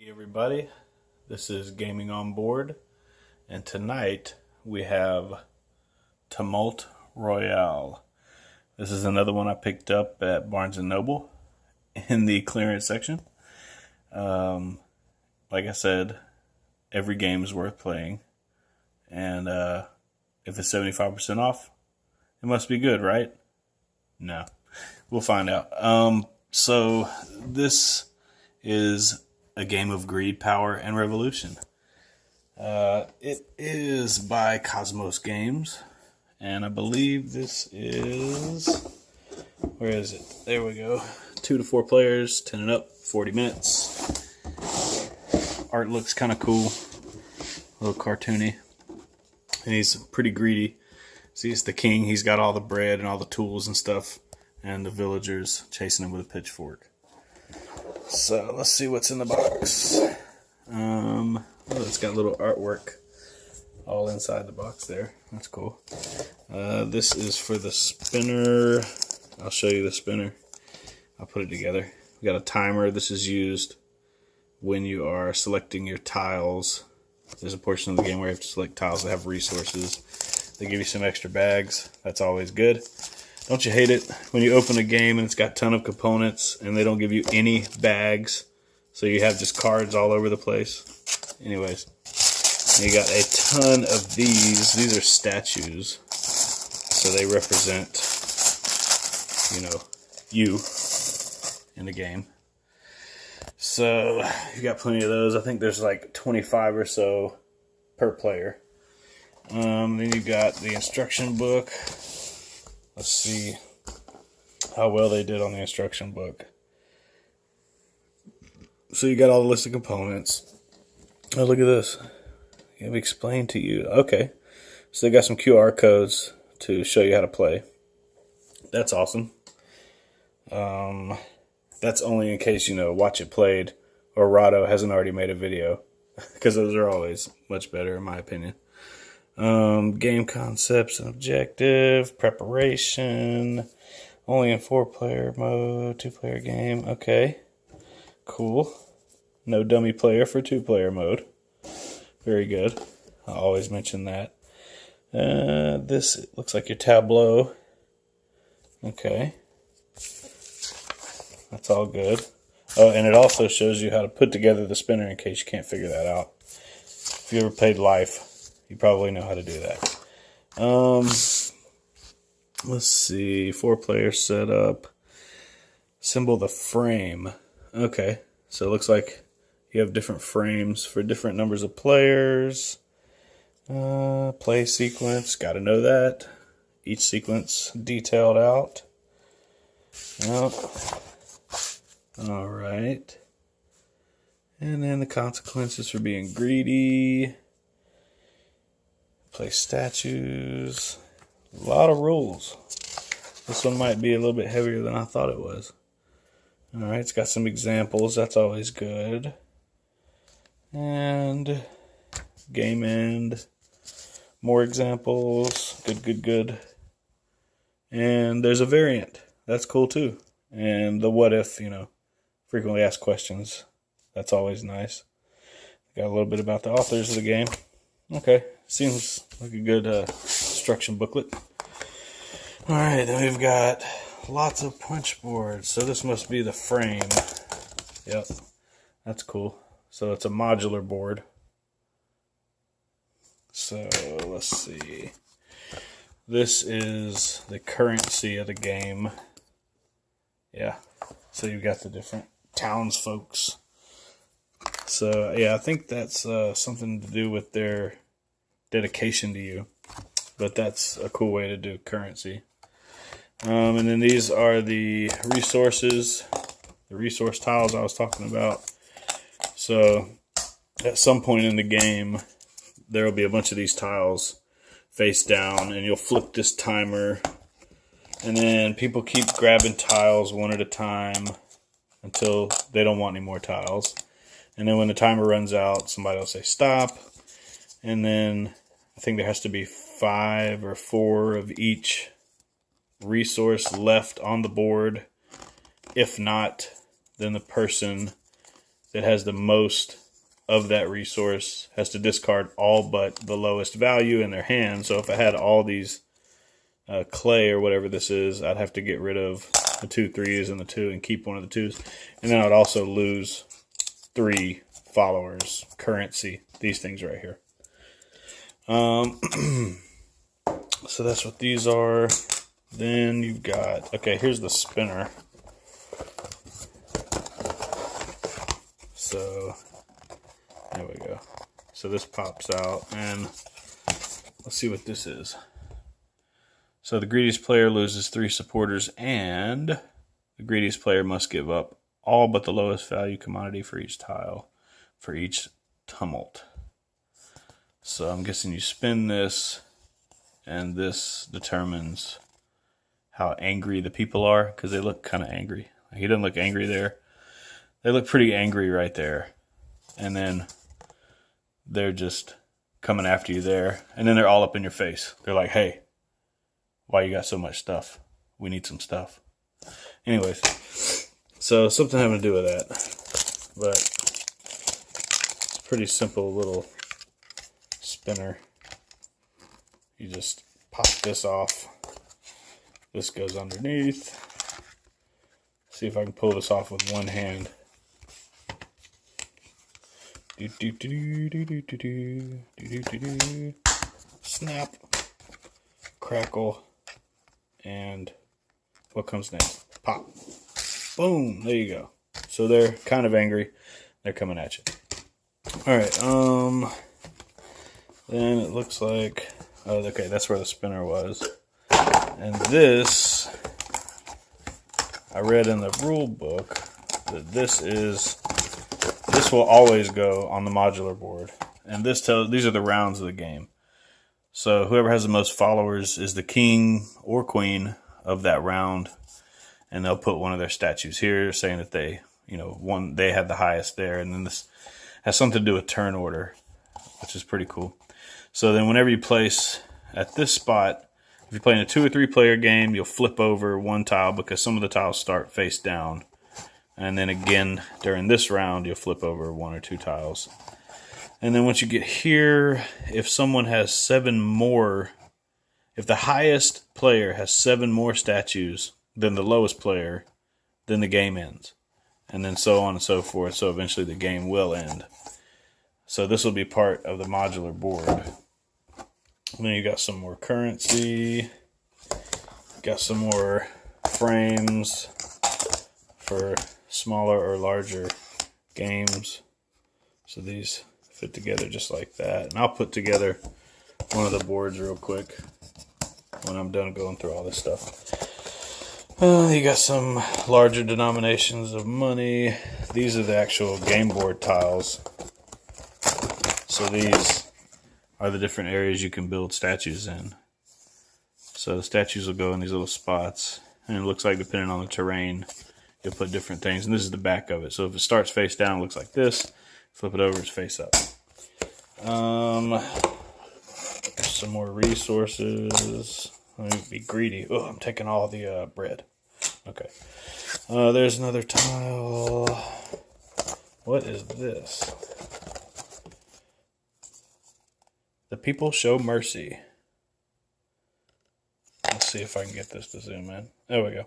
Hey everybody, this is Gaming on Board, and tonight we have Tumult Royale. This is another one I picked up at Barnes & Noble in the clearance section. Like I said, every game is worth playing, and if it's 75% off, it must be good, right? No, we'll find out. So this is a game of greed, power, and revolution. It is by Kosmos Games, and I believe this is, where is it? There we go. 2 to 4 players, 10 and up, 40 minutes. Art looks kind of cool, a little cartoony, and he's pretty greedy. See, it's the king. He's got all the bread and all the tools and stuff, and the villagers chasing him with a pitchfork. So let's see what's in the box. It's got little artwork all inside the box there. That's cool. This is for the spinner. I'll show you the spinner. I'll put it together. We got a timer. This is used when you are selecting your tiles. There's a portion of the game where you have to select tiles that have resources. They give you some extra bags. That's always good. Don't you hate it when you open a game and it's got a ton of components and they don't give you any bags, so you have just cards all over the place? Anyways, you got a ton of these. These are statues, so they represent, you in the game. So you got plenty of those. I think there's like 25 or so per player. Then you got the instruction book. Let's see how well they did on the instruction book. So you got all the list of components. Oh, look at this. Let me explain to you. Okay. So they got some QR codes to show you how to play. That's awesome. That's only in case, Watch It Played or Rado hasn't already made a video, because those are always much better in my opinion. Game concepts and objective, preparation, only in 4-player mode, 2-player game. Okay, cool. No dummy player for 2-player mode. Very good. I always mention that. This looks like your tableau. Okay. That's all good. Oh, and it also shows you how to put together the spinner in case you can't figure that out. If you ever played Life, you probably know how to do that. Let's see. 4-player setup. Assemble the frame. Okay. So it looks like you have different frames for different numbers of players. Play sequence. Got to know that. Each sequence detailed out. Yep. All right. And then the consequences for being greedy. Play statues. A lot of rules. This one might be a little bit heavier than I thought it was. Alright, it's got some examples. That's always good. And game end. More examples. Good. And there's a variant. That's cool too. And the what if, frequently asked questions. That's always nice. Got a little bit about the authors of the game. Okay, seems like a good instruction booklet. Alright, then we've got lots of punch boards. So this must be the frame. Yep, that's cool. So it's a modular board. So let's see. This is the currency of the game. Yeah, so you've got the different townsfolks. So, yeah, I think that's something to do with their dedication to you. But that's a cool way to do currency. And then these are the resources, the resource tiles I was talking about. So, at some point in the game, there will be a bunch of these tiles face down, and you'll flip this timer. And then people keep grabbing tiles one at a time until they don't want any more tiles. And then when the timer runs out, somebody will say stop. And then I think there has to be 5 or 4 of each resource left on the board. If not, then the person that has the most of that resource has to discard all but the lowest value in their hand. So if I had all these clay or whatever this is, I'd have to get rid of the 2 3s and the 2 and keep one of the 2s. And then I'd also lose 3 followers, currency, these things right here. So that's what these are. Then you've got, okay, here's the spinner. So there we go. So this pops out, and let's see what this is. So the greediest player loses 3 supporters, and the greediest player must give up all but the lowest value commodity for each tile, for each tumult. So I'm guessing you spin this, and this determines how angry the people are, because they look kind of angry. He doesn't look angry there. They look pretty angry right there. And then they're just coming after you there. And then they're all up in your face. They're like, hey, why you got so much stuff? We need some stuff. Anyways, so something having to do with that. But it's a pretty simple little spinner. You just pop this off. This goes underneath. See if I can pull this off with one hand. Snap, crackle, and what comes next? Pop. Boom, there you go. So they're kind of angry. They're coming at you. Alright, then it looks like, oh, okay, that's where the spinner was. And this, I read in the rule book that this will always go on the modular board. And these are the rounds of the game. So whoever has the most followers is the king or queen of that round. And they'll put one of their statues here saying that they had the highest there. And then this has something to do with turn order, which is pretty cool. So then whenever you place at this spot, if you're playing a 2 or 3 player game, you'll flip over one tile because some of the tiles start face down. And then again, during this round, you'll flip over 1 or 2 tiles. And then once you get here, if someone has 7 more, if the highest player has 7 more statues than the lowest player, then the game ends. And then so on and so forth. So eventually the game will end. So this will be part of the modular board. And then you got some more currency. Got some more frames for smaller or larger games. So these fit together just like that. And I'll put together one of the boards real quick when I'm done going through all this stuff. You got some larger denominations of money. These are the actual game board tiles. So these are the different areas you can build statues in. So the statues will go in these little spots. And it looks like depending on the terrain, you'll put different things. And this is the back of it. So if it starts face down, it looks like this. Flip it over, it's face up. Some more resources. Let me be greedy. Oh, I'm taking all the bread. Okay. There's another tile. What is this? The people show mercy. Let's see if I can get this to zoom in. There we go.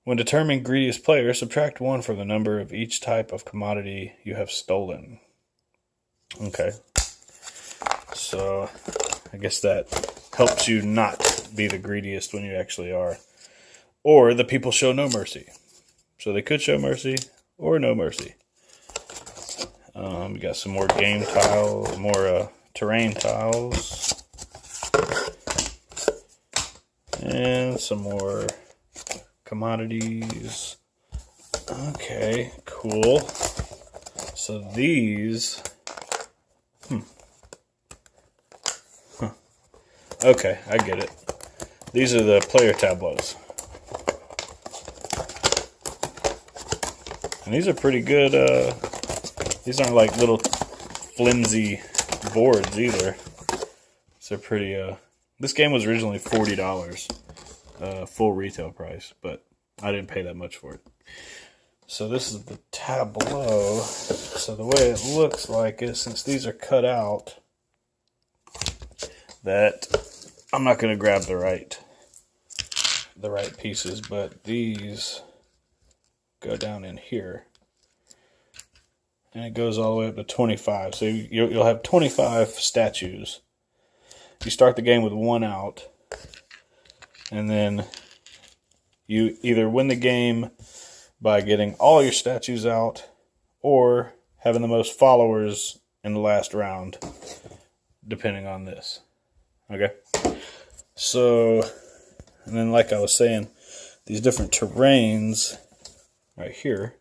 When determining greediest player, subtract 1 from the number of each type of commodity you have stolen. Okay. So, I guess that helps you not be the greediest when you actually are. Or the people show no mercy. So they could show mercy or no mercy. We got some more game tiles, more terrain tiles. And some more commodities. Okay, cool. So these... Okay, I get it. These are the player tableaus. And these are pretty good. These aren't like little flimsy boards either. So they're pretty... This game was originally $40, full retail price, but I didn't pay that much for it. So this is the tableau. So the way it looks like is, since these are cut out, that I'm not going to grab the right pieces, but these go down in here. And it goes all the way up to 25. So you'll have 25 statues. You start the game with 1 out, and then you either win the game by getting all your statues out or having the most followers in the last round, depending on this. Okay? So, and then like I was saying, these different terrains right here.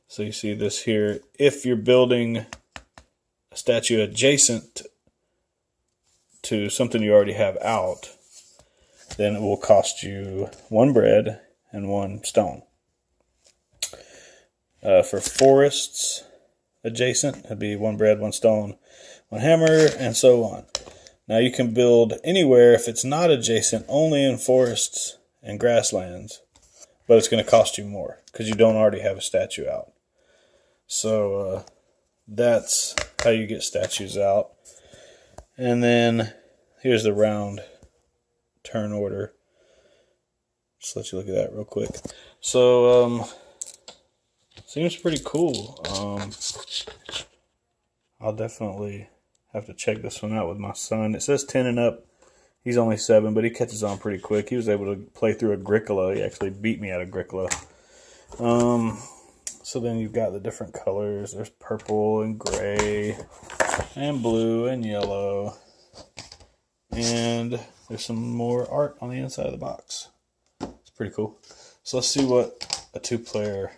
So you see this here. If you're building a statue adjacent to something you already have out, then it will cost you 1 bread and 1 stone. For forests adjacent, it'd be 1 bread, 1 stone, 1 hammer, and so on. Now you can build anywhere if it's not adjacent, only in forests and grasslands, but it's going to cost you more because you don't already have a statue out. So that's how you get statues out. And then here's the round turn order. Just let you look at that real quick. So seems pretty cool. I'll definitely have to check this one out with my son. It says 10 and up. He's only 7, but he catches on pretty quick. He was able to play through Agricola. He actually beat me at Agricola. So then you've got the different colors. There's purple and gray and blue and yellow. And there's some more art on the inside of the box. It's pretty cool. So let's see what a 2-player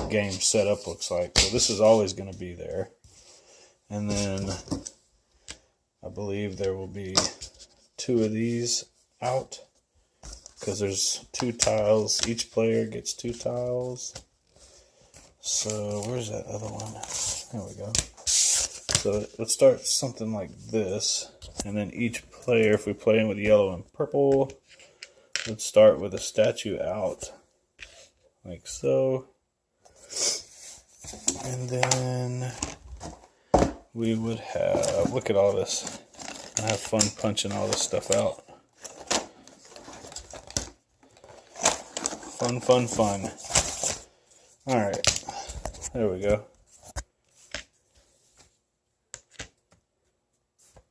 game setup looks like. So this is always going to be there. And then I believe there will be 2 of these out because there's 2 tiles. Each player gets 2 tiles. So where's that other one? There we go. So let's start something like this. And then each player, if we play in with yellow and purple, let's start with a statue out. Like so. And then we would have, look at all this. I have fun punching all this stuff out. Fun, fun, fun. Alright. There we go.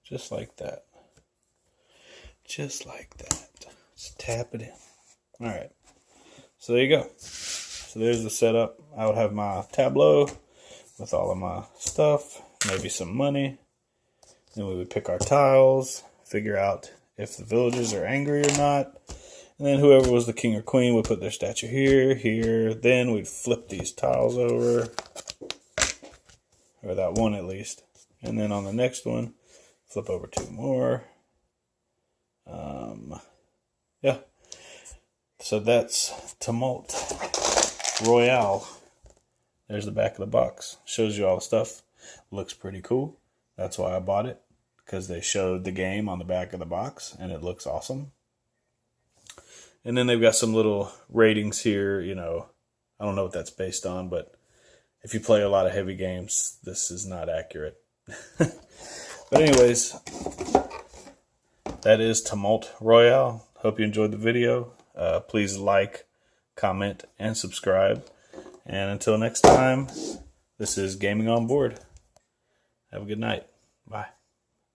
Just like that. Just like that. Just tap it in. Alright. So there you go. So there's the setup. I would have my tableau with all of my stuff. Maybe some money. Then we would pick our tiles. Figure out if the villagers are angry or not. And then whoever was the king or queen would put their statue here, here. Then we'd flip these tiles over. Or that one at least. And then on the next one, flip over 2 more. Yeah. So that's Tumult Royale. There's the back of the box. Shows you all the stuff. Looks pretty cool. That's why I bought it. Because they showed the game on the back of the box. And it looks awesome. And then they've got some little ratings here, you know. I don't know what that's based on, but if you play a lot of heavy games, this is not accurate. But anyways, that is Tumult Royale. Hope you enjoyed the video. Please like, comment, and subscribe. And until next time, this is Gaming on Board. Have a good night. Bye.